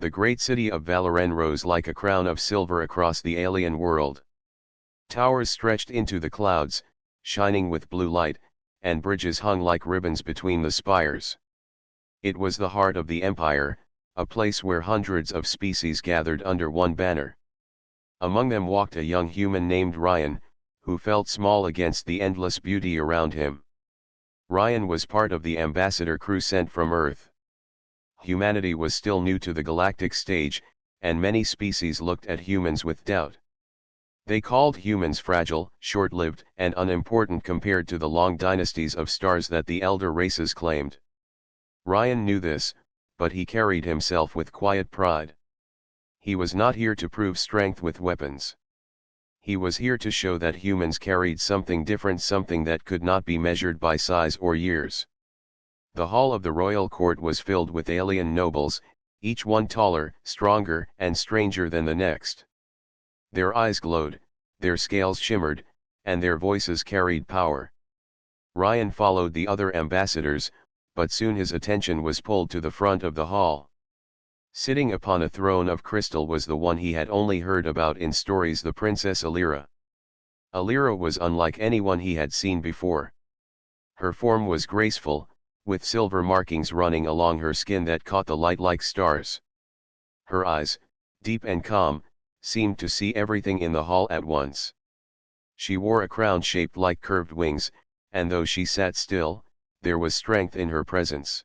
The great city of Valoren rose like a crown of silver across the alien world. Towers stretched into the clouds, shining with blue light, and bridges hung like ribbons between the spires. It was the heart of the empire, a place where hundreds of species gathered under one banner. Among them walked a young human named Ryan, who felt small against the endless beauty around him. Ryan was part of the ambassador crew sent from Earth. Humanity was still new to the galactic stage, and many species looked at humans with doubt. They called humans fragile, short-lived, and unimportant compared to the long dynasties of stars that the elder races claimed. Ryan knew this, but he carried himself with quiet pride. He was not here to prove strength with weapons. He was here to show that humans carried something different, something that could not be measured by size or years. The hall of the royal court was filled with alien nobles, each one taller, stronger, and stranger than the next. Their eyes glowed, their scales shimmered, and their voices carried power. Ryan followed the other ambassadors, but soon his attention was pulled to the front of the hall. Sitting upon a throne of crystal was the one he had only heard about in stories, the Princess Alira. Alira was unlike anyone he had seen before. Her form was graceful, with silver markings running along her skin that caught the light like stars. Her eyes, deep and calm, seemed to see everything in the hall at once. She wore a crown shaped like curved wings, and though she sat still, there was strength in her presence.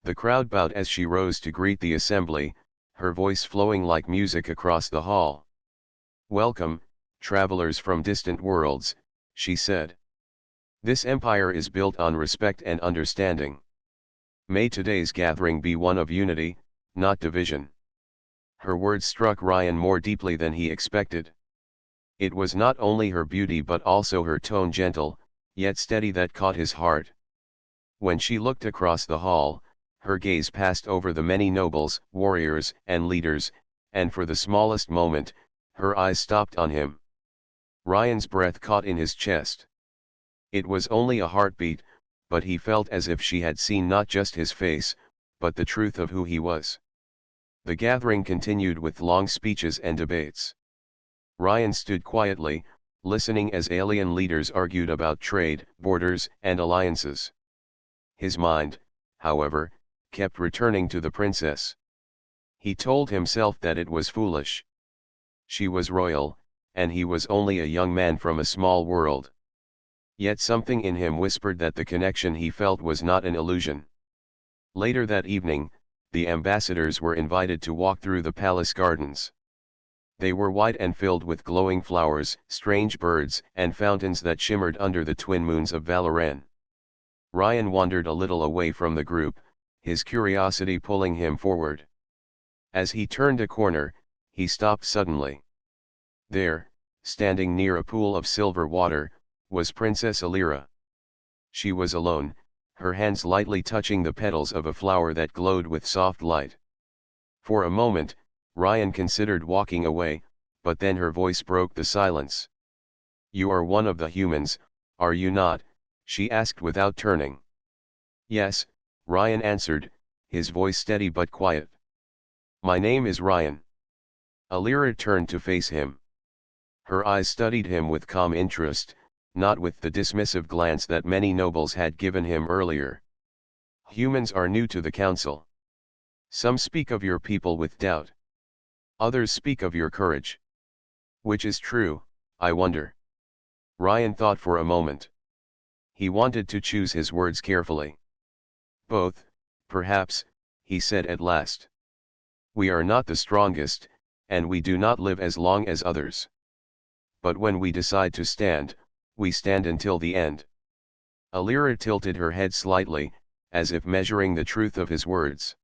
The crowd bowed as she rose to greet the assembly, her voice flowing like music across the hall. "Welcome, travelers from distant worlds," she said. "This empire is built on respect and understanding. May today's gathering be one of unity, not division." Her words struck Ryan more deeply than he expected. It was not only her beauty but also her tone, gentle, yet steady, that caught his heart. When she looked across the hall, her gaze passed over the many nobles, warriors, and leaders, and for the smallest moment, her eyes stopped on him. Ryan's breath caught in his chest. It was only a heartbeat, but he felt as if she had seen not just his face, but the truth of who he was. The gathering continued with long speeches and debates. Ryan stood quietly, listening as alien leaders argued about trade, borders, and alliances. His mind, however, kept returning to the princess. He told himself that it was foolish. She was royal, and he was only a young man from a small world. Yet something in him whispered that the connection he felt was not an illusion. Later that evening, the ambassadors were invited to walk through the palace gardens. They were wide and filled with glowing flowers, strange birds, and fountains that shimmered under the twin moons of Valoren. Ryan wandered a little away from the group, his curiosity pulling him forward. As he turned a corner, he stopped suddenly. There, standing near a pool of silver water, was Princess Alira. She was alone, her hands lightly touching the petals of a flower that glowed with soft light. For a moment, Ryan considered walking away, but then her voice broke the silence. "You are one of the humans, are you not?" she asked without turning. "Yes," Ryan answered, his voice steady but quiet. "My name is Ryan." Alira turned to face him. Her eyes studied him with calm interest, not with the dismissive glance that many nobles had given him earlier. "Humans are new to the council. Some speak of your people with doubt. Others speak of your courage. Which is true, I wonder?" Ryan thought for a moment. He wanted to choose his words carefully. "Both, perhaps," he said at last. "We are not the strongest, and we do not live as long as others. But when we decide to stand, we stand until the end." Alira tilted her head slightly, as if measuring the truth of his words.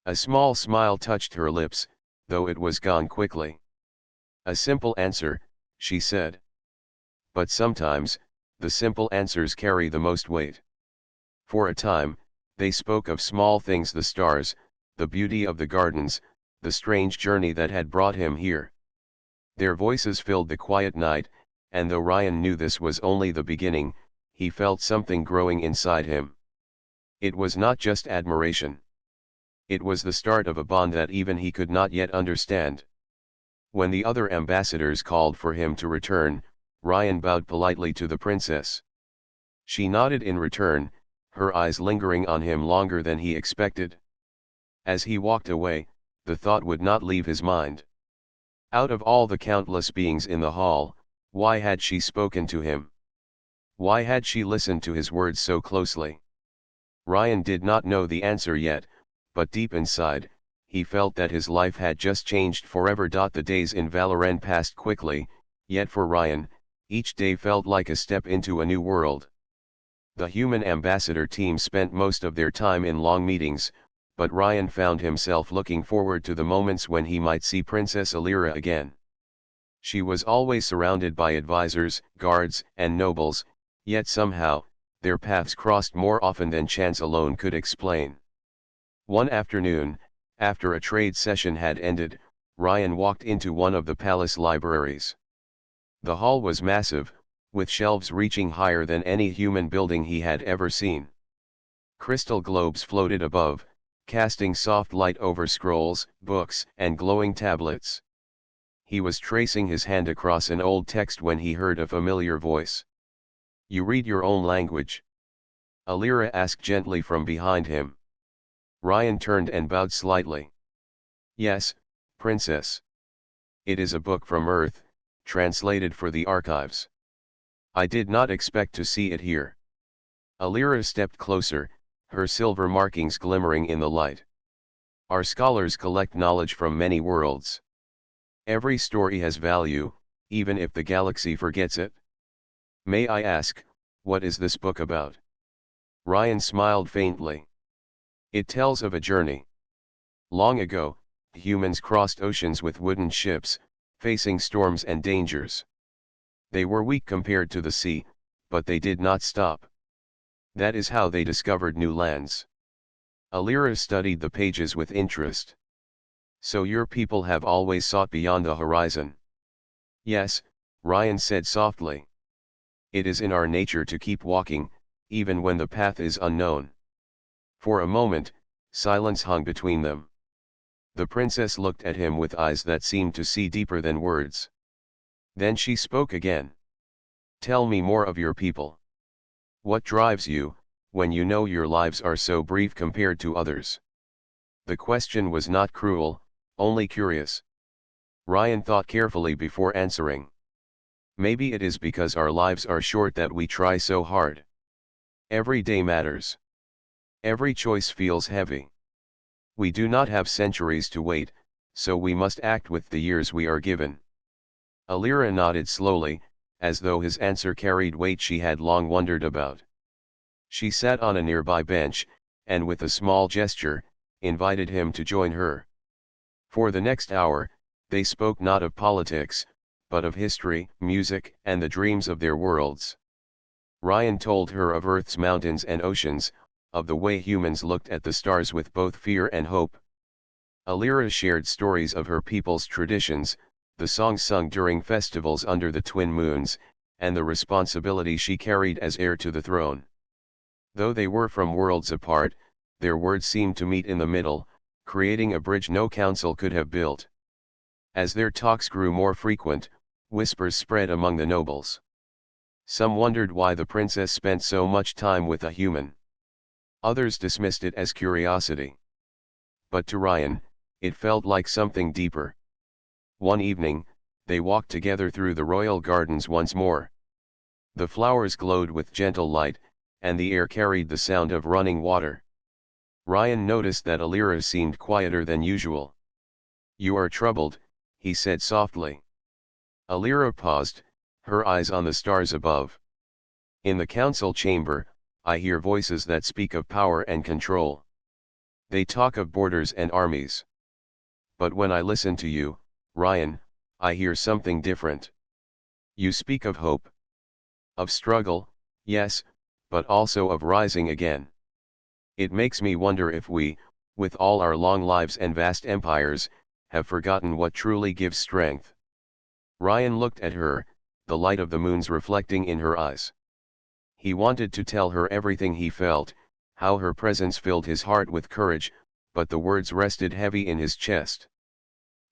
A small smile touched her lips, though it was gone quickly. "A simple answer," she said. "But sometimes, the simple answers carry the most weight." For a time, they spoke of small things, the stars, the beauty of the gardens, the strange journey that had brought him here. Their voices filled the quiet night, and though Ryan knew this was only the beginning, he felt something growing inside him. It was not just admiration. It was the start of a bond that even he could not yet understand. When the other ambassadors called for him to return, Ryan bowed politely to the princess. She nodded in return, her eyes lingering on him longer than he expected. As he walked away, the thought would not leave his mind. Out of all the countless beings in the hall, why had she spoken to him? Why had she listened to his words so closely? Ryan did not know the answer yet, but deep inside, he felt that his life had just changed forever. The days in Valoran passed quickly, yet for Ryan, each day felt like a step into a new world. The human ambassador team spent most of their time in long meetings, but Ryan found himself looking forward to the moments when he might see Princess Alira again. She was always surrounded by advisors, guards, and nobles, yet somehow, their paths crossed more often than chance alone could explain. One afternoon, after a trade session had ended, Ryan walked into one of the palace libraries. The hall was massive, with shelves reaching higher than any human building he had ever seen. Crystal globes floated above, casting soft light over scrolls, books, and glowing tablets. He was tracing his hand across an old text when he heard a familiar voice. "You read your own language?" Alira asked gently from behind him. Ryan turned and bowed slightly. "Yes, Princess. It is a book from Earth, translated for the archives. I did not expect to see it here." Alira stepped closer, her silver markings glimmering in the light. "Our scholars collect knowledge from many worlds. Every story has value, even if the galaxy forgets it. May I ask, what is this book about?" Ryan smiled faintly. "It tells of a journey. Long ago, humans crossed oceans with wooden ships, facing storms and dangers. They were weak compared to the sea, but they did not stop. That is how they discovered new lands." Alira studied the pages with interest. "So your people have always sought beyond the horizon?" "Yes," Ryan said softly. "It is in our nature to keep walking, even when the path is unknown." For a moment, silence hung between them. The princess looked at him with eyes that seemed to see deeper than words. Then she spoke again. "Tell me more of your people. What drives you, when you know your lives are so brief compared to others?" The question was not cruel, only curious. Ryan thought carefully before answering. "Maybe it is because our lives are short that we try so hard. Every day matters. Every choice feels heavy. We do not have centuries to wait, so we must act with the years we are given." Alira nodded slowly, as though his answer carried weight she had long wondered about. She sat on a nearby bench, and with a small gesture, invited him to join her. For the next hour, they spoke not of politics, but of history, music, and the dreams of their worlds. Ryan told her of Earth's mountains and oceans, of the way humans looked at the stars with both fear and hope. Alira shared stories of her people's traditions, the songs sung during festivals under the twin moons, and the responsibility she carried as heir to the throne. Though they were from worlds apart, their words seemed to meet in the middle, creating a bridge no council could have built. As their talks grew more frequent, whispers spread among the nobles. Some wondered why the princess spent so much time with a human. Others dismissed it as curiosity. But to Ryan, it felt like something deeper. One evening, they walked together through the royal gardens once more. The flowers glowed with gentle light, and the air carried the sound of running water. Ryan noticed that Alira seemed quieter than usual. "You are troubled," he said softly. Alira paused, her eyes on the stars above. "In the council chamber, I hear voices that speak of power and control. They talk of borders and armies. But when I listen to you, Ryan, I hear something different. You speak of hope. Of struggle, yes, but also of rising again. It makes me wonder if we, with all our long lives and vast empires, have forgotten what truly gives strength." Ryan looked at her, the light of the moons reflecting in her eyes. He wanted to tell her everything he felt, how her presence filled his heart with courage, but the words rested heavy in his chest.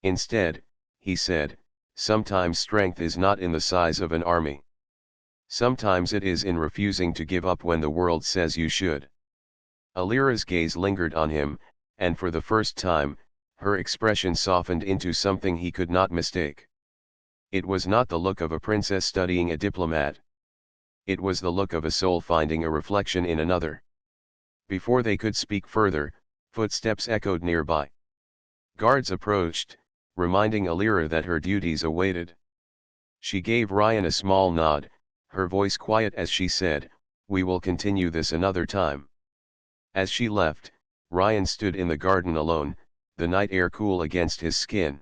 Instead, he said, "Sometimes strength is not in the size of an army. Sometimes it is in refusing to give up when the world says you should." Alira's gaze lingered on him, and for the first time, her expression softened into something he could not mistake. It was not the look of a princess studying a diplomat. It was the look of a soul finding a reflection in another. Before they could speak further, footsteps echoed nearby. Guards approached, reminding Alira that her duties awaited. She gave Ryan a small nod, her voice quiet as she said, "We will continue this another time." As she left, Ryan stood in the garden alone, the night air cool against his skin.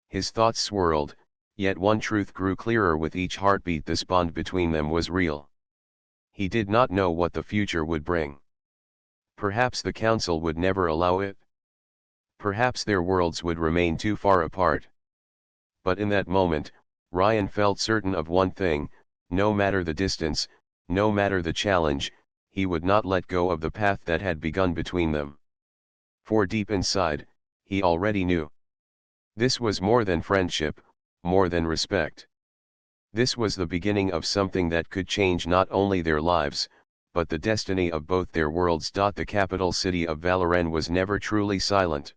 His thoughts swirled, yet one truth grew clearer with each heartbeat: this bond between them was real. He did not know what the future would bring. Perhaps the council would never allow it. Perhaps their worlds would remain too far apart. But in that moment, Ryan felt certain of one thing: no matter the distance, no matter the challenge, he would not let go of the path that had begun between them. For deep inside, he already knew. This was more than friendship, more than respect. This was the beginning of something that could change not only their lives, but the destiny of both their worlds. The capital city of Valoran was never truly silent.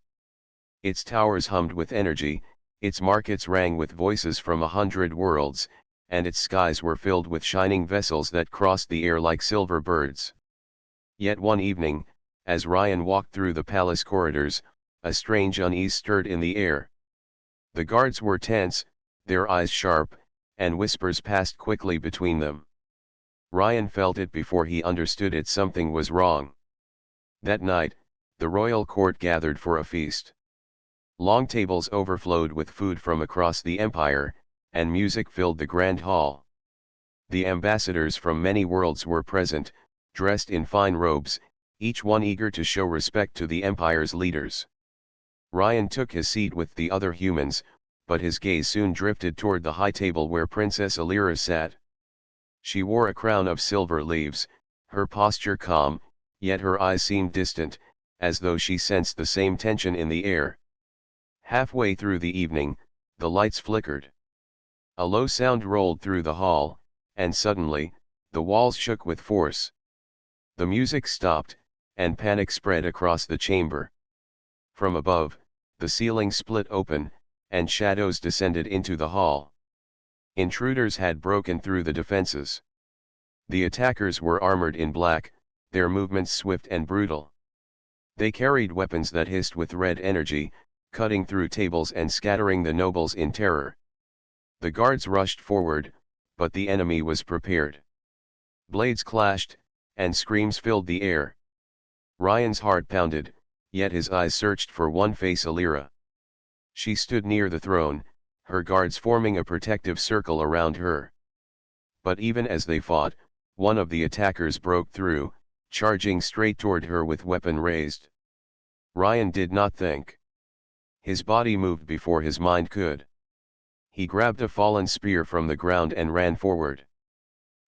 Its towers hummed with energy, its markets rang with voices from 100 worlds, and its skies were filled with shining vessels that crossed the air like silver birds. Yet one evening, as Ryan walked through the palace corridors, a strange unease stirred in the air. The guards were tense, their eyes sharp, and whispers passed quickly between them. Ryan felt it before he understood it: something was wrong. That night, the royal court gathered for a feast. Long tables overflowed with food from across the empire, and music filled the grand hall. The ambassadors from many worlds were present, dressed in fine robes, each one eager to show respect to the empire's leaders. Ryan took his seat with the other humans, but his gaze soon drifted toward the high table where Princess Alira sat. She wore a crown of silver leaves, her posture calm, yet her eyes seemed distant, as though she sensed the same tension in the air. Halfway through the evening, the lights flickered. A low sound rolled through the hall, and suddenly, the walls shook with force. The music stopped, and panic spread across the chamber. From above, the ceiling split open, and shadows descended into the hall. Intruders had broken through the defenses. The attackers were armored in black, their movements swift and brutal. They carried weapons that hissed with red energy, cutting through tables and scattering the nobles in terror. The guards rushed forward, but the enemy was prepared. Blades clashed, and screams filled the air. Ryan's heart pounded, yet his eyes searched for one face: Alira. She stood near the throne, her guards forming a protective circle around her. But even as they fought, one of the attackers broke through, charging straight toward her with weapon raised. Ryan did not think. His body moved before his mind could. He grabbed a fallen spear from the ground and ran forward.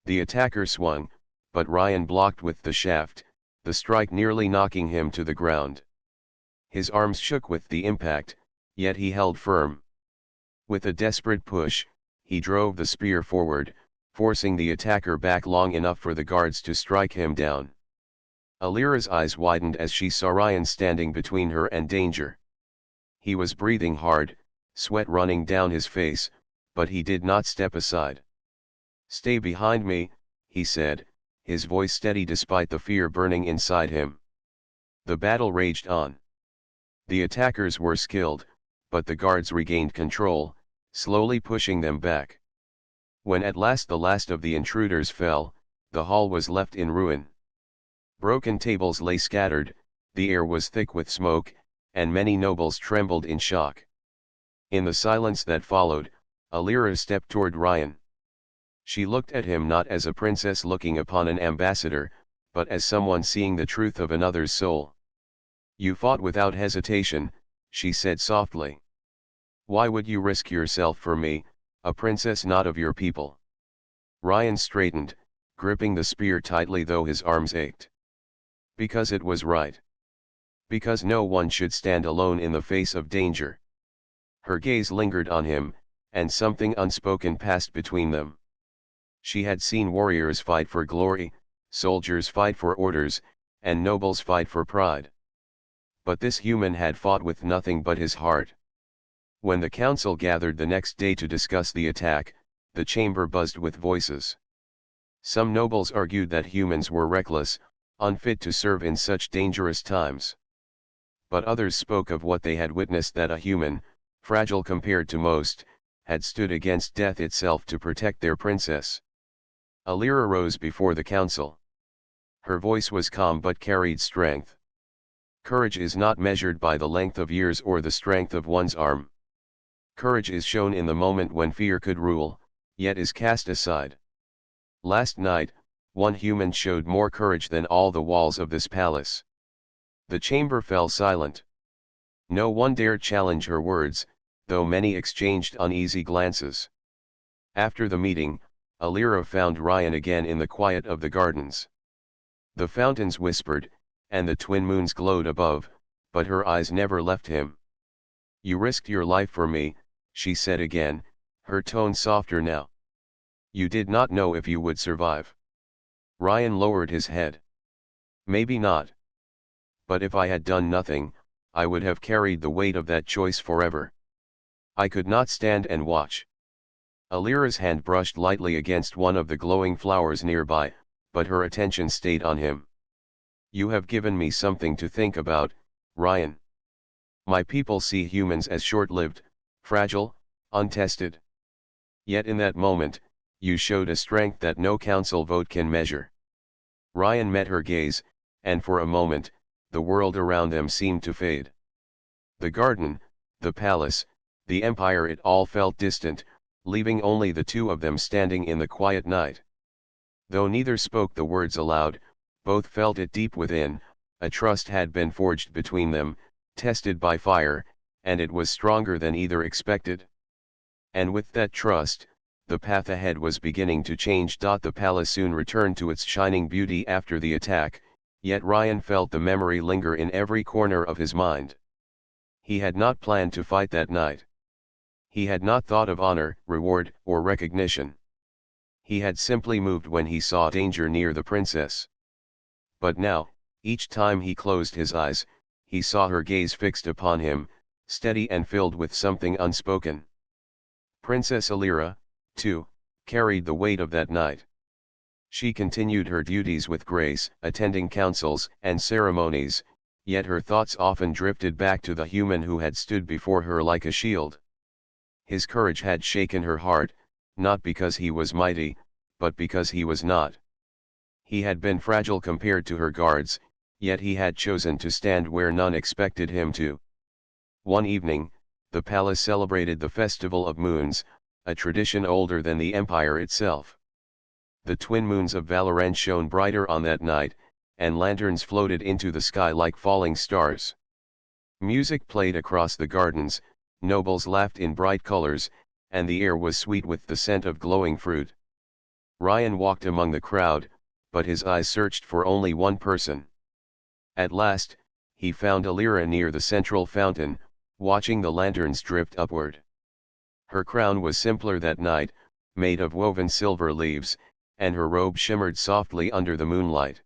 The attacker swung, but Ryan blocked with the shaft, the strike nearly knocking him to the ground. His arms shook with the impact, yet he held firm. With a desperate push, he drove the spear forward, forcing the attacker back long enough for the guards to strike him down. Alira's eyes widened as she saw Ryan standing between her and danger. He was breathing hard, sweat running down his face, but he did not step aside. "Stay behind me," he said, his voice steady despite the fear burning inside him. The battle raged on. The attackers were skilled, but the guards regained control, slowly pushing them back. When at last the last of the intruders fell, the hall was left in ruin. Broken tables lay scattered, the air was thick with smoke, and many nobles trembled in shock. In the silence that followed, Alira stepped toward Ryan. She looked at him not as a princess looking upon an ambassador, but as someone seeing the truth of another's soul. "You fought without hesitation," she said softly. "Why would you risk yourself for me, a princess not of your people?" Ryan straightened, gripping the spear tightly though his arms ached. "Because it was right." Because no one should stand alone in the face of danger. Her gaze lingered on him, and something unspoken passed between them. She had seen warriors fight for glory, soldiers fight for orders, and nobles fight for pride. But this human had fought with nothing but his heart. When the council gathered the next day to discuss the attack, the chamber buzzed with voices. Some nobles argued that humans were reckless, unfit to serve in such dangerous times. But others spoke of what they had witnessed, that a human, fragile compared to most, had stood against death itself to protect their princess. Alira rose before the council. Her voice was calm but carried strength. Courage is not measured by the length of years or the strength of one's arm. Courage is shown in the moment when fear could rule, yet is cast aside. Last night, one human showed more courage than all the walls of this palace. The chamber fell silent. No one dared challenge her words, though many exchanged uneasy glances. After the meeting, Alira found Ryan again in the quiet of the gardens. The fountains whispered, and the twin moons glowed above, but her eyes never left him. "You risked your life for me," she said again, her tone softer now. "You did not know if you would survive." Ryan lowered his head. "Maybe not. But if I had done nothing, I would have carried the weight of that choice forever. I could not stand and watch." Alira's hand brushed lightly against one of the glowing flowers nearby, but her attention stayed on him. "You have given me something to think about, Ryan. My people see humans as short-lived, fragile, untested. Yet in that moment, you showed a strength that no council vote can measure." Ryan met her gaze, and for a moment, the world around them seemed to fade. The garden, the palace, the empire, it all felt distant, leaving only the two of them standing in the quiet night. Though neither spoke the words aloud, both felt it deep within. A trust had been forged between them, tested by fire, and it was stronger than either expected. And with that trust, the path ahead was beginning to change. The palace soon returned to its shining beauty after the attack, yet Ryan felt the memory linger in every corner of his mind. He had not planned to fight that night. He had not thought of honor, reward, or recognition. He had simply moved when he saw danger near the princess. But now, each time he closed his eyes, he saw her gaze fixed upon him, steady and filled with something unspoken. Princess Alira, too, carried the weight of that night. She continued her duties with grace, attending councils and ceremonies, yet her thoughts often drifted back to the human who had stood before her like a shield. His courage had shaken her heart, not because he was mighty, but because he was not. He had been fragile compared to her guards, yet he had chosen to stand where none expected him to. One evening, the palace celebrated the Festival of Moons, a tradition older than the empire itself. The twin moons of Valorant shone brighter on that night, and lanterns floated into the sky like falling stars. Music played across the gardens, nobles laughed in bright colors, and the air was sweet with the scent of glowing fruit. Ryan walked among the crowd, but his eyes searched for only one person. At last, he found Alira near the central fountain, watching the lanterns drift upward. Her crown was simpler that night, made of woven silver leaves, and her robe shimmered softly under the moonlight.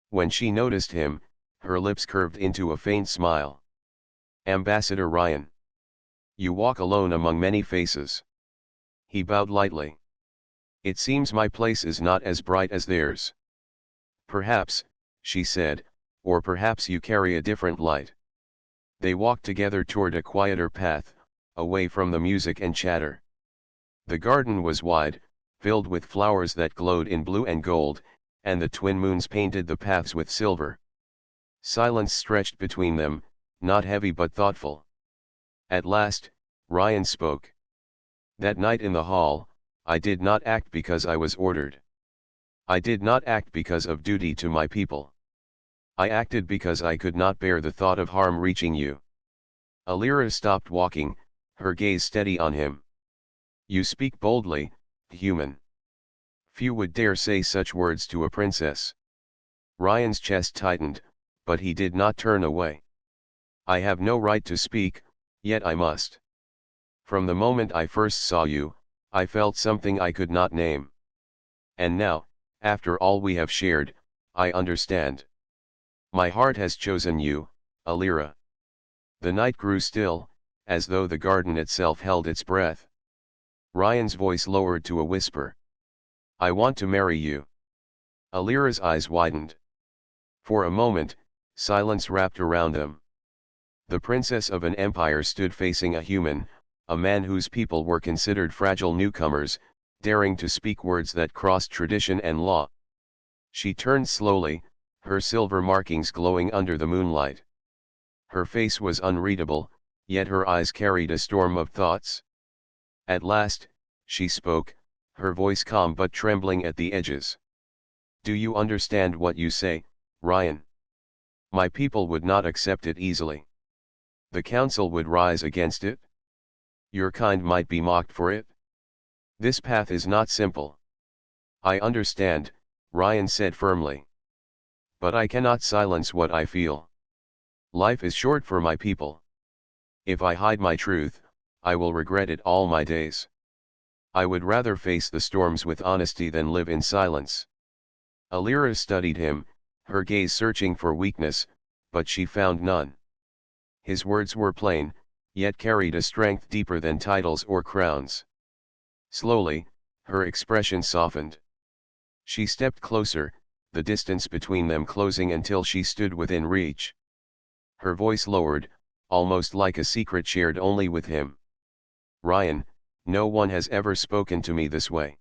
When she noticed him, her lips curved into a faint smile. "Ambassador Ryan. You walk alone among many faces." He bowed lightly. "It seems my place is not as bright as theirs." "Perhaps," she said, "or perhaps you carry a different light." They walked together toward a quieter path, away from the music and chatter. The garden was wide, filled with flowers that glowed in blue and gold, and the twin moons painted the paths with silver. Silence stretched between them, not heavy but thoughtful. At last, Ryan spoke. "That night in the hall, I did not act because I was ordered. I did not act because of duty to my people. I acted because I could not bear the thought of harm reaching you." Alira stopped walking, her gaze steady on him. "You speak boldly, human. Few would dare say such words to a princess." Ryan's chest tightened, but he did not turn away. I have no right to speak, yet I must. From the moment I first saw you, I felt something I could not name. And now, after all we have shared, I understand. My heart has chosen you, Alira. The night grew still, as though the garden itself held its breath. Ryan's voice lowered to a whisper. I want to marry you. Alira's eyes widened. For a moment, silence wrapped around them. The princess of an empire stood facing a human, a man whose people were considered fragile newcomers, daring to speak words that crossed tradition and law. She turned slowly, her silver markings glowing under the moonlight. Her face was unreadable, yet her eyes carried a storm of thoughts. At last, she spoke, her voice calm but trembling at the edges. Do you understand what you say, Ryan? My people would not accept it easily. The council would rise against it. Your kind might be mocked for it. This path is not simple. I understand, Ryan said firmly. But I cannot silence what I feel. Life is short for my people. If I hide my truth, I will regret it all my days. I would rather face the storms with honesty than live in silence. Alira studied him, her gaze searching for weakness, but she found none. His words were plain, yet carried a strength deeper than titles or crowns. Slowly, her expression softened. She stepped closer, the distance between them closing until she stood within reach. Her voice lowered, almost like a secret shared only with him. Ryan, no one has ever spoken to me this way.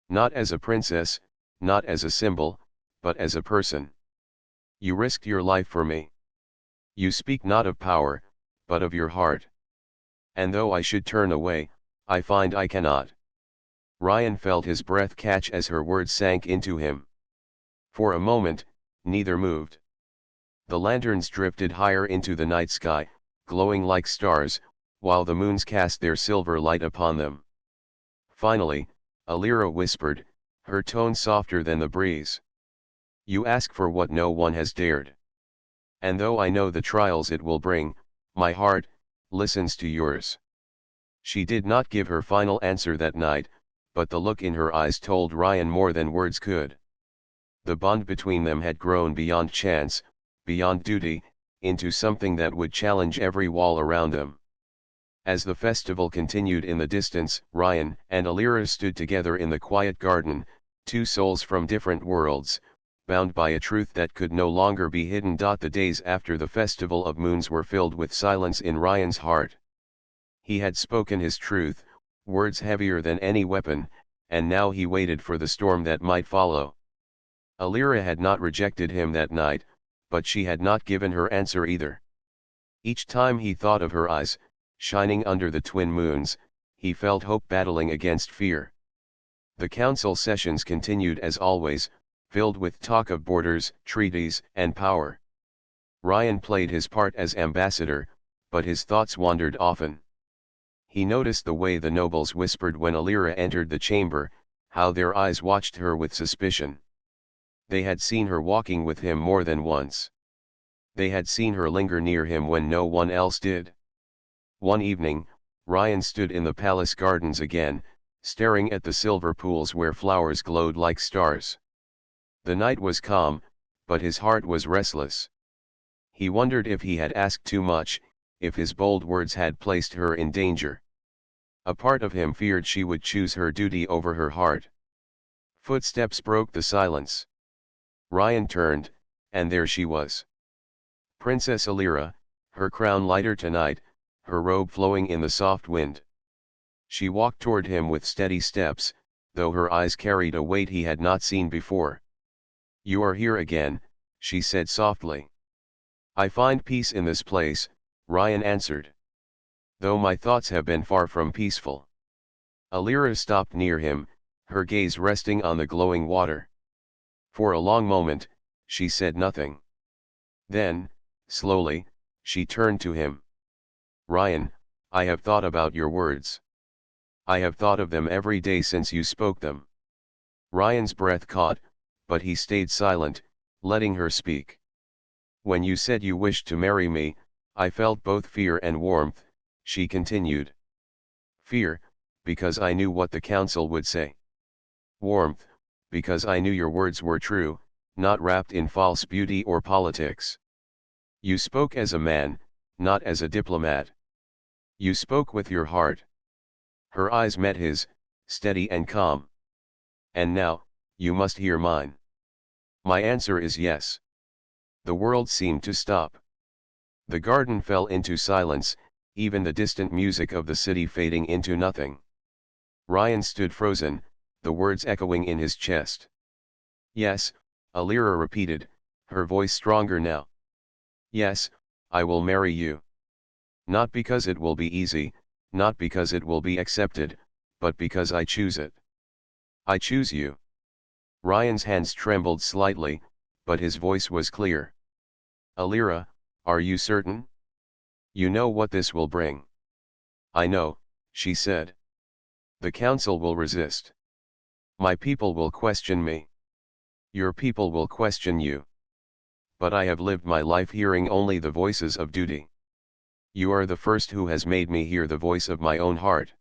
Not as a princess, not as a symbol, but as a person. You risked your life for me. You speak not of power, but of your heart. And though I should turn away, I find I cannot. Ryan felt his breath catch as her words sank into him. For a moment, neither moved. The lanterns drifted higher into the night sky, glowing like stars, while the moons cast their silver light upon them. Finally, Alira whispered, her tone softer than the breeze. You ask for what no one has dared. And though I know the trials it will bring, my heart listens to yours. She did not give her final answer that night, but the look in her eyes told Ryan more than words could. The bond between them had grown beyond chance, beyond duty, into something that would challenge every wall around them. As the festival continued in the distance, Ryan and Alira stood together in the quiet garden, two souls from different worlds, bound by a truth that could no longer be hidden. The days after the Festival of Moons were filled with silence in Ryan's heart. He had spoken his truth, words heavier than any weapon, and now he waited for the storm that might follow. Alira had not rejected him that night, but she had not given her answer either. Each time he thought of her eyes, shining under the twin moons, he felt hope battling against fear. The council sessions continued as always, filled with talk of borders, treaties, and power. Ryan played his part as ambassador, but his thoughts wandered often. He noticed the way the nobles whispered when Alira entered the chamber, how their eyes watched her with suspicion. They had seen her walking with him more than once. They had seen her linger near him when no one else did. One evening, Ryan stood in the palace gardens again, staring at the silver pools where flowers glowed like stars. The night was calm, but his heart was restless. He wondered if he had asked too much, if his bold words had placed her in danger. A part of him feared she would choose her duty over her heart. Footsteps broke the silence. Ryan turned, and there she was. Princess Alira, her crown lighter tonight, her robe flowing in the soft wind. She walked toward him with steady steps, though her eyes carried a weight he had not seen before. You are here again, she said softly. I find peace in this place, Ryan answered. Though my thoughts have been far from peaceful. Alira stopped near him, her gaze resting on the glowing water. For a long moment, she said nothing. Then, slowly, she turned to him. Ryan, I have thought about your words. I have thought of them every day since you spoke them. Ryan's breath caught, but he stayed silent, letting her speak. When you said you wished to marry me, I felt both fear and warmth, she continued. Fear, because I knew what the council would say. Warmth, because I knew your words were true, not wrapped in false beauty or politics. You spoke as a man, not as a diplomat. You spoke with your heart. Her eyes met his, steady and calm. And now, you must hear mine. My answer is yes. The world seemed to stop. The garden fell into silence, even the distant music of the city fading into nothing. Ryan stood frozen, the words echoing in his chest. Yes, Alira repeated, her voice stronger now. Yes, I will marry you. Not because it will be easy, not because it will be accepted, but because I choose it. I choose you. Ryan's hands trembled slightly, but his voice was clear. Alira, are you certain? You know what this will bring. I know, she said. The council will resist. My people will question me. Your people will question you. But I have lived my life hearing only the voices of duty. You are the first who has made me hear the voice of my own heart.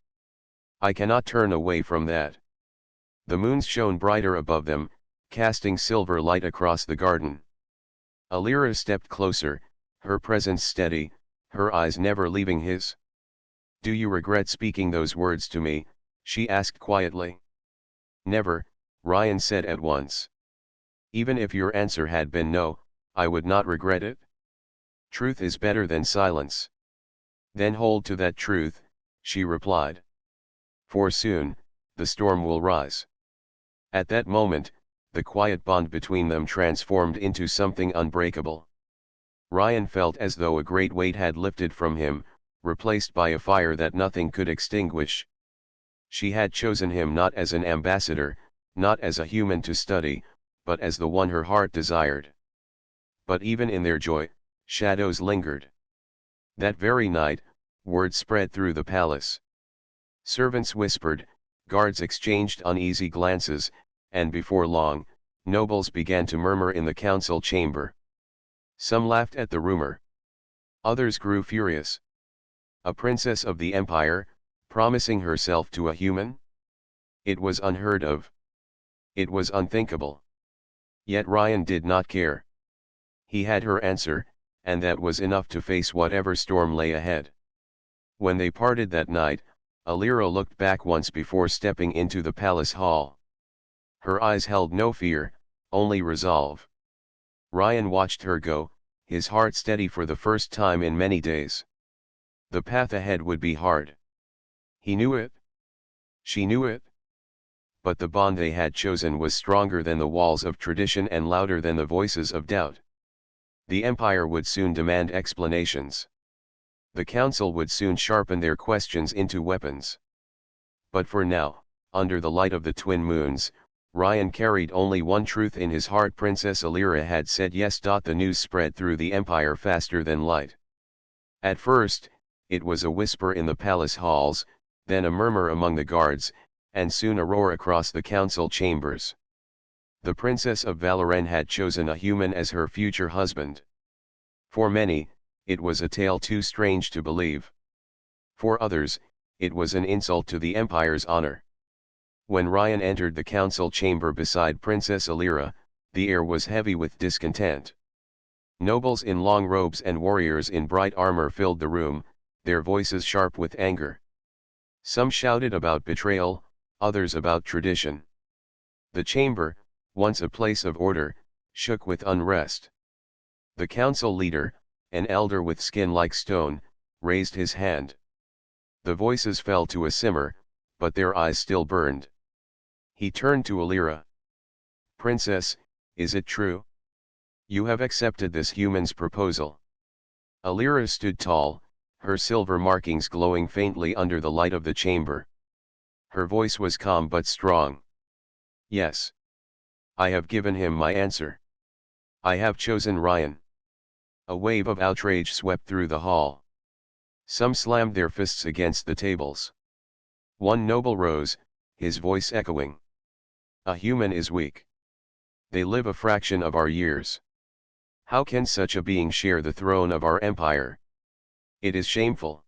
I cannot turn away from that. The moons shone brighter above them, casting silver light across the garden. Alira stepped closer, her presence steady, her eyes never leaving his. Do you regret speaking those words to me? She asked quietly. Never, Ryan said at once. Even if your answer had been no, I would not regret it. Truth is better than silence. Then hold to that truth, she replied. For soon, the storm will rise. At that moment, the quiet bond between them transformed into something unbreakable. Ryan felt as though a great weight had lifted from him, replaced by a fire that nothing could extinguish. She had chosen him not as an ambassador, not as a human to study, but as the one her heart desired. But even in their joy, shadows lingered. That very night, word spread through the palace. Servants whispered, guards exchanged uneasy glances, and before long, nobles began to murmur in the council chamber. Some laughed at the rumor. Others grew furious. A princess of the empire, promising herself to a human? It was unheard of. It was unthinkable. Yet Ryan did not care. He had her answer, and that was enough to face whatever storm lay ahead. When they parted that night, Alira looked back once before stepping into the palace hall. Her eyes held no fear, only resolve. Ryan watched her go, his heart steady for the first time in many days. The path ahead would be hard. He knew it. She knew it. But the bond they had chosen was stronger than the walls of tradition and louder than the voices of doubt. The empire would soon demand explanations. The council would soon sharpen their questions into weapons. But for now, under the light of the twin moons, Ryan carried only one truth in his heart: Princess Alira had said yes. The news spread through the empire faster than light. At first, it was a whisper in the palace halls, then a murmur among the guards, and soon a roar across the council chambers. The Princess of Valoren had chosen a human as her future husband. For many, it was a tale too strange to believe. For others, it was an insult to the empire's honor. When Ryan entered the council chamber beside Princess Alira, the air was heavy with discontent. Nobles in long robes and warriors in bright armor filled the room, their voices sharp with anger. Some shouted about betrayal, others about tradition. The chamber, once a place of order, shook with unrest. The council leader, an elder with skin like stone, raised his hand. The voices fell to a simmer, but their eyes still burned. He turned to Alira. Princess, is it true? You have accepted this human's proposal. Alira stood tall, her silver markings glowing faintly under the light of the chamber. Her voice was calm but strong. Yes. I have given him my answer. I have chosen Ryan. A wave of outrage swept through the hall. Some slammed their fists against the tables. One noble rose, his voice echoing. A human is weak. They live a fraction of our years. How can such a being share the throne of our empire? It is shameful.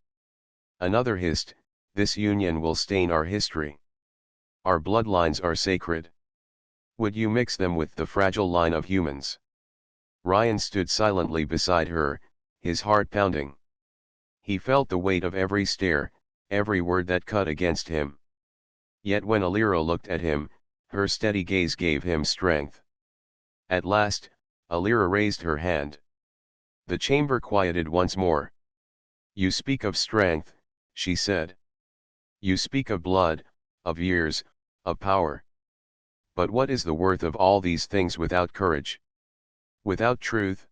Another hissed, this union will stain our history. Our bloodlines are sacred. Would you mix them with the fragile line of humans? Ryan stood silently beside her, his heart pounding. He felt the weight of every stare, every word that cut against him. Yet when Alira looked at him, her steady gaze gave him strength. At last, Alira raised her hand. The chamber quieted once more. You speak of strength, she said. You speak of blood, of years, of power. But what is the worth of all these things without courage? Without truth?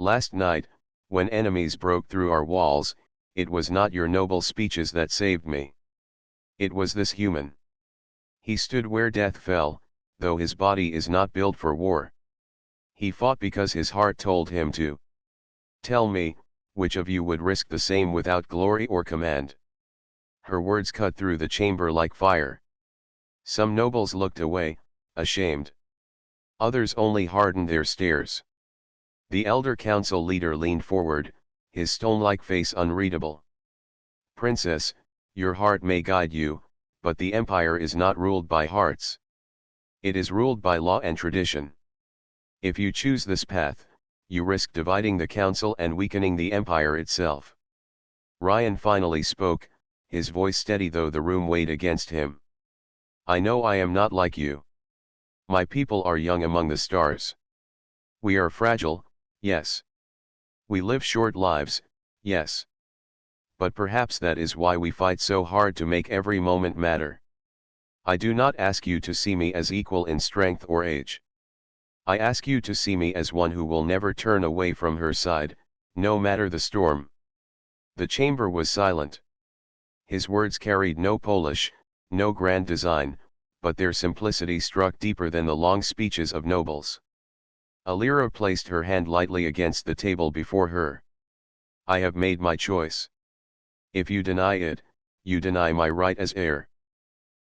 Last night, when enemies broke through our walls, it was not your noble speeches that saved me. It was this human. He stood where death fell, though his body is not built for war. He fought because his heart told him to. Tell me, which of you would risk the same without glory or command? Her words cut through the chamber like fire. Some nobles looked away, ashamed. Others only hardened their stares. The elder council leader leaned forward, his stone-like face unreadable. Princess, your heart may guide you, but the empire is not ruled by hearts. It is ruled by law and tradition. If you choose this path, you risk dividing the council and weakening the empire itself. Ryan finally spoke, his voice steady though the room weighed against him. I know I am not like you. My people are young among the stars. We are fragile, yes. We live short lives, yes. But perhaps that is why we fight so hard to make every moment matter. I do not ask you to see me as equal in strength or age. I ask you to see me as one who will never turn away from her side, no matter the storm. The chamber was silent. His words carried no polish, no grand design, but their simplicity struck deeper than the long speeches of nobles. Alira placed her hand lightly against the table before her. I have made my choice. If you deny it, you deny my right as heir.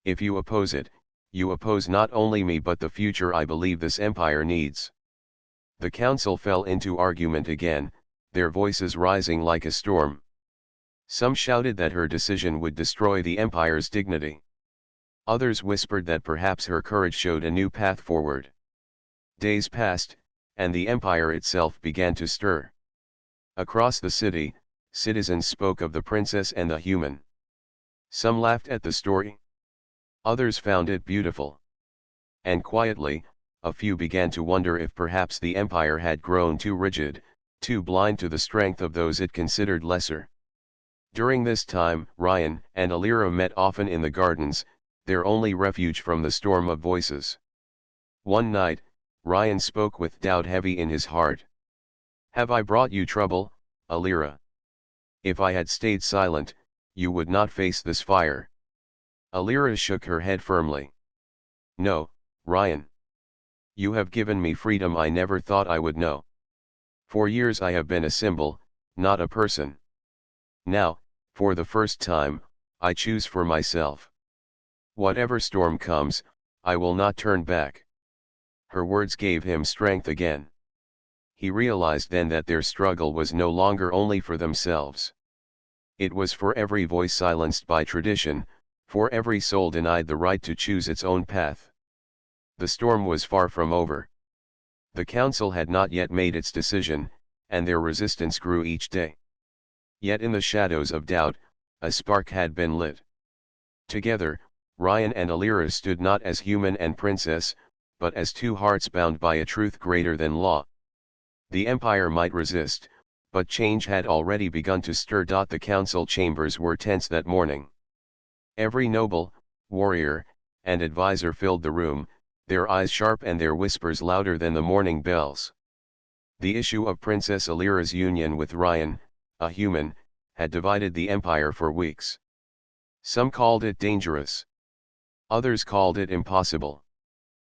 If you oppose it, you oppose not only me but the future I believe this empire needs. The council fell into argument again, their voices rising like a storm. Some shouted that her decision would destroy the empire's dignity. Others whispered that perhaps her courage showed a new path forward. Days passed, and the empire itself began to stir. Across the city, citizens spoke of the princess and the human. Some laughed at the story. Others found it beautiful. And quietly, a few began to wonder if perhaps the empire had grown too rigid, too blind to the strength of those it considered lesser. During this time, Ryan and Alira met often in the gardens, their only refuge from the storm of voices. One night, Ryan spoke with doubt heavy in his heart. Have I brought you trouble, Alira? If I had stayed silent, you would not face this fire. Alira shook her head firmly. No, Ryan. You have given me freedom I never thought I would know. For years I have been a symbol, not a person. Now, for the first time, I choose for myself. Whatever storm comes, I will not turn back. Her words gave him strength again. He realized then that their struggle was no longer only for themselves. It was for every voice silenced by tradition, for every soul denied the right to choose its own path. The storm was far from over. The council had not yet made its decision, and their resistance grew each day. Yet in the shadows of doubt, a spark had been lit. Together, Ryan and Alira stood not as human and princess, but as two hearts bound by a truth greater than law. The empire might resist, but change had already begun to stir. The council chambers were tense that morning. Every noble, warrior, and advisor filled the room, their eyes sharp and their whispers louder than the morning bells. The issue of Princess Alira's union with Ryan, a human, had divided the empire for weeks. Some called it dangerous. Others called it impossible.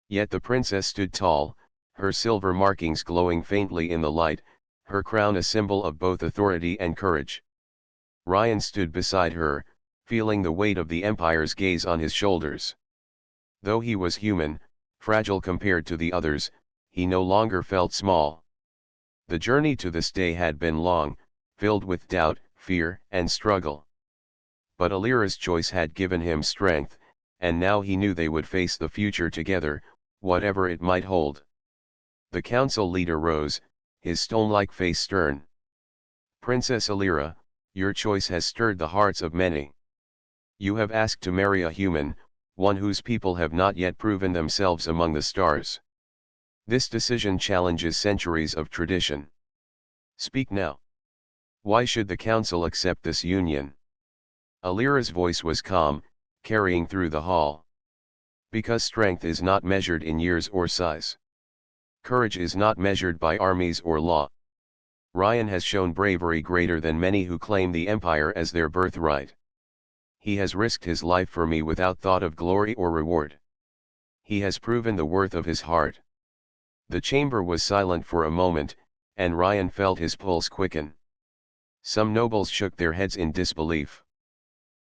Yet the princess stood tall, her silver markings glowing faintly in the light, her crown a symbol of both authority and courage. Ryan stood beside her, feeling the weight of the empire's gaze on his shoulders. Though he was human, fragile compared to the others, he no longer felt small. The journey to this day had been long, filled with doubt, fear, and struggle. But Alira's choice had given him strength, and now he knew they would face the future together, whatever it might hold. The council leader rose, his stone-like face stern. "Princess Alira, your choice has stirred the hearts of many. You have asked to marry a human, one whose people have not yet proven themselves among the stars. This decision challenges centuries of tradition. Speak now. Why should the council accept this union?" Alira's voice was calm, carrying through the hall. "Because strength is not measured in years or size. Courage is not measured by armies or law. Ryan has shown bravery greater than many who claim the empire as their birthright. He has risked his life for me without thought of glory or reward. He has proven the worth of his heart." The chamber was silent for a moment, and Ryan felt his pulse quicken. Some nobles shook their heads in disbelief.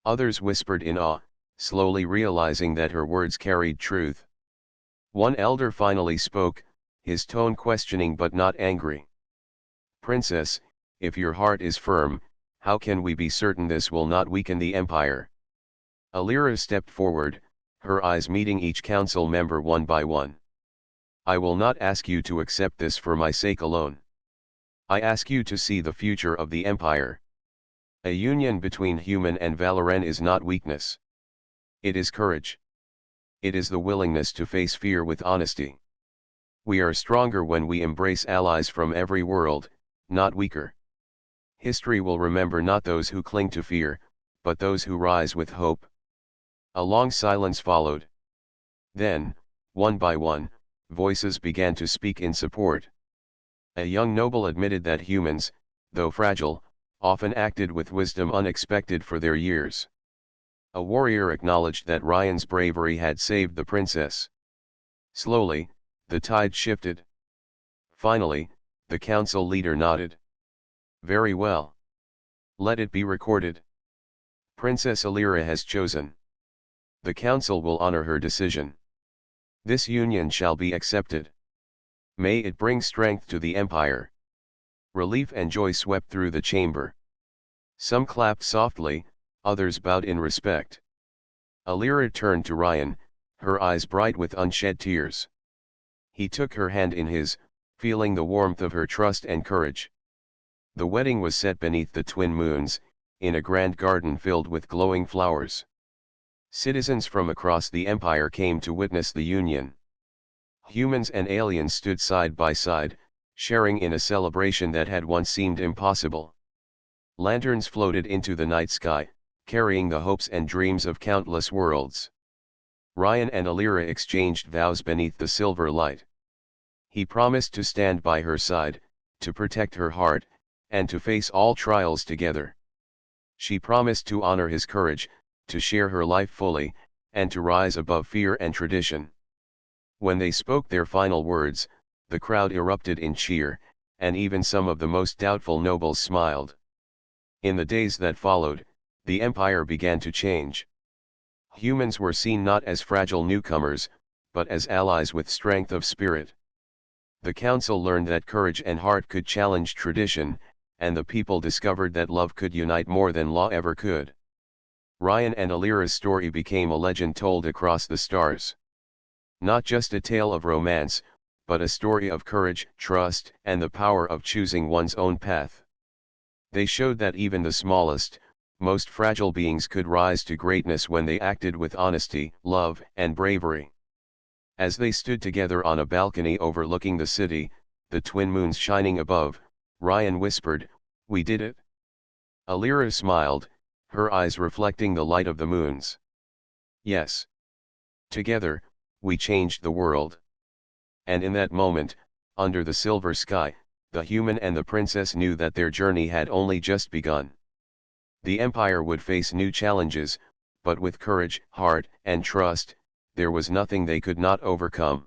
Others whispered in awe, slowly realizing that her words carried truth. One elder finally spoke, his tone questioning but not angry. "Princess, if your heart is firm, how can we be certain this will not weaken the empire?" Alira stepped forward, her eyes meeting each council member one by one. "I will not ask you to accept this for my sake alone. I ask you to see the future of the empire. A union between human and Valoran is not weakness. It is courage. It is the willingness to face fear with honesty. We are stronger when we embrace allies from every world, not weaker. History will remember not those who cling to fear, but those who rise with hope." A long silence followed. Then, one by one, voices began to speak in support. A young noble admitted that humans, though fragile, often acted with wisdom unexpected for their years. A warrior acknowledged that Ryan's bravery had saved the princess. Slowly, the tide shifted. Finally, the council leader nodded. "Very well. Let it be recorded. Princess Alira has chosen. The council will honor her decision. This union shall be accepted. May it bring strength to the empire." Relief and joy swept through the chamber. Some clapped softly, others bowed in respect. Alira turned to Ryan, her eyes bright with unshed tears. He took her hand in his, feeling the warmth of her trust and courage. The wedding was set beneath the twin moons, in a grand garden filled with glowing flowers. Citizens from across the empire came to witness the union. Humans and aliens stood side by side, sharing in a celebration that had once seemed impossible. Lanterns floated into the night sky, carrying the hopes and dreams of countless worlds. Ryan and Alira exchanged vows beneath the silver light. He promised to stand by her side, to protect her heart, and to face all trials together. She promised to honor his courage, to share her life fully, and to rise above fear and tradition. When they spoke their final words, the crowd erupted in cheer, and even some of the most doubtful nobles smiled. In the days that followed, the empire began to change. Humans were seen not as fragile newcomers, but as allies with strength of spirit. The council learned that courage and heart could challenge tradition, and the people discovered that love could unite more than law ever could. Ryan and Alira's story became a legend told across the stars. Not just a tale of romance, but a story of courage, trust, and the power of choosing one's own path. They showed that even the smallest, most fragile beings could rise to greatness when they acted with honesty, love, and bravery. As they stood together on a balcony overlooking the city, the twin moons shining above, Ryan whispered, "We did it." Alira smiled, her eyes reflecting the light of the moons. "Yes. Together, we changed the world." And in that moment, under the silver sky, the human and the princess knew that their journey had only just begun. The empire would face new challenges, but with courage, heart, and trust, there was nothing they could not overcome.